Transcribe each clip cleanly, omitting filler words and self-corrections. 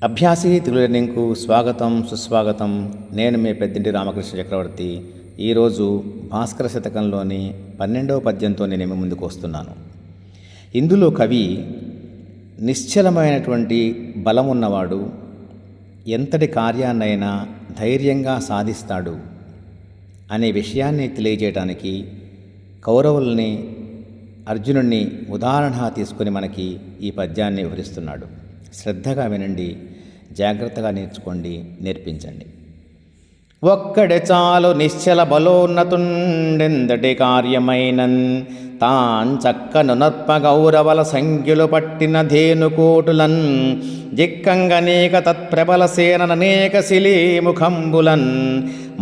అభ్యాసి తెలుగు లెర్నింగ్కు స్వాగతం సుస్వాగతం. నేను మీ పెద్దింటి రామకృష్ణ చక్రవర్తి. ఈరోజు భాస్కర శతకంలోని 12వ పద్యంతో నేను మీ ముందుకు వస్తున్నాను. ఇందులో కవి నిశ్చలమైనటువంటి బలమున్నవాడు ఎంతటి కార్యాన్నైనా ధైర్యంగా సాధిస్తాడు అనే విషయాన్ని తెలియజేయడానికి కౌరవుల్ని అర్జునుడిని ఉదాహరణగా తీసుకొని మనకి ఈ పద్యాన్ని వివరిస్తున్నాడు. శ్రద్ధగా వినండి, జాగ్రత్తగా నేర్చుకోండి, నేర్పించండి. ఒక్కడే చాలు నిశ్చల బలోన్నతుండెందటి కార్యమైనన్ తాన్ చక్కను నర్ప గౌరవల సంఖ్యలు పట్టిన ధేనుకోటులన్ జిక్కంగనేక తత్ప్రబల సేననేక శిలీముఖంబులన్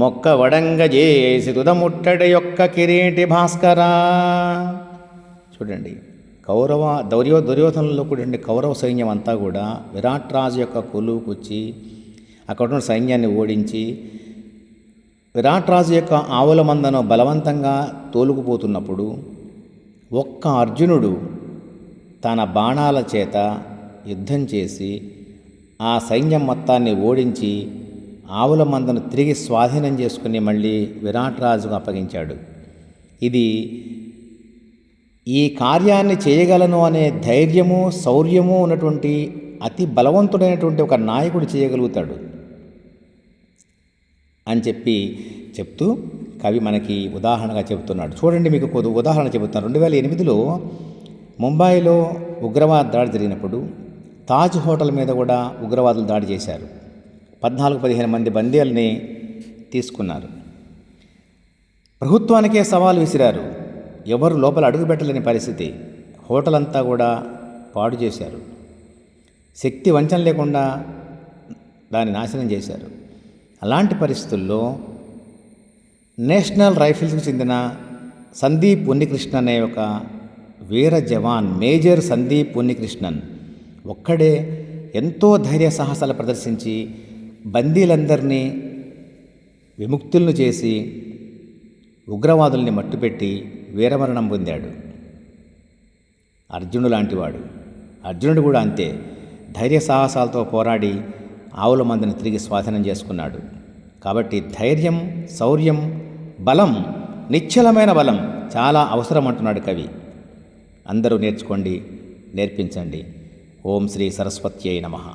మొక్క వడంగ చేసి తుదముట్టడి యొక్క కిరీటి భాస్కరా. చూడండి, దుర్యోధనలో కూడా కౌరవ సైన్యం అంతా కూడా విరాట్ రాజు యొక్క కొలువు కూర్చి అక్కడ సైన్యాన్ని ఓడించి విరాట్ రాజు యొక్క ఆవుల మందను బలవంతంగా తోలుకుపోతున్నప్పుడు ఒక్క అర్జునుడు తన బాణాల చేత యుద్ధం చేసి ఆ సైన్యం మొత్తాన్ని ఓడించి ఆవుల మందను తిరిగి స్వాధీనం చేసుకుని మళ్ళీ విరాట్ రాజుకు అప్పగించాడు. ఇది ఈ కార్యాన్ని చేయగలను అనే ధైర్యము శౌర్యము ఉన్నటువంటి అతి బలవంతుడైనటువంటి ఒక నాయకుడు చేయగలుగుతాడు అని చెప్తూ కవి మనకి ఉదాహరణగా చెబుతున్నాడు. చూడండి, మీకు కొద్ది ఉదాహరణ చెబుతాను. 2008లో ముంబైలో ఉగ్రవాద దాడి జరిగినప్పుడు తాజ్ హోటల్ మీద కూడా ఉగ్రవాదులు దాడి చేశారు. 14-15 మంది బందీల్ని తీసుకున్నారు. ప్రభుత్వానికే సవాలు విసిరారు. ఎవరు లోపల అడుగుపెట్టలేని పరిస్థితి. హోటల్ అంతా కూడా పాడు చేశారు. శక్తి వంచన లేకుండా దాన్ని నాశనం చేశారు. అలాంటి పరిస్థితుల్లో నేషనల్ రైఫిల్స్కి చెందిన సందీప్ ఉన్నికృష్ణన్ అనే ఒక వీర జవాన్, మేజర్ సందీప్ ఉన్నికృష్ణన్ ఒక్కడే ఎంతో ధైర్య సాహసాలు ప్రదర్శించి బందీలందరినీ విముక్తులను చేసి ఉగ్రవాదుల్ని మట్టుపెట్టి వీరమరణం పొందాడు. అర్జునుడు లాంటివాడు. అర్జునుడు కూడా అంతే, ధైర్య సాహసాలతో పోరాడి ఆవుల మందని తిరిగి స్వాధీనం చేసుకున్నాడు. కాబట్టి ధైర్యం, శౌర్యం, బలం, నిశ్చలమైన బలం చాలా అవసరం అంటున్నాడు కవి. అందరూ నేర్చుకోండి, నేర్పించండి. ఓం శ్రీ సరస్వత్యై నమః.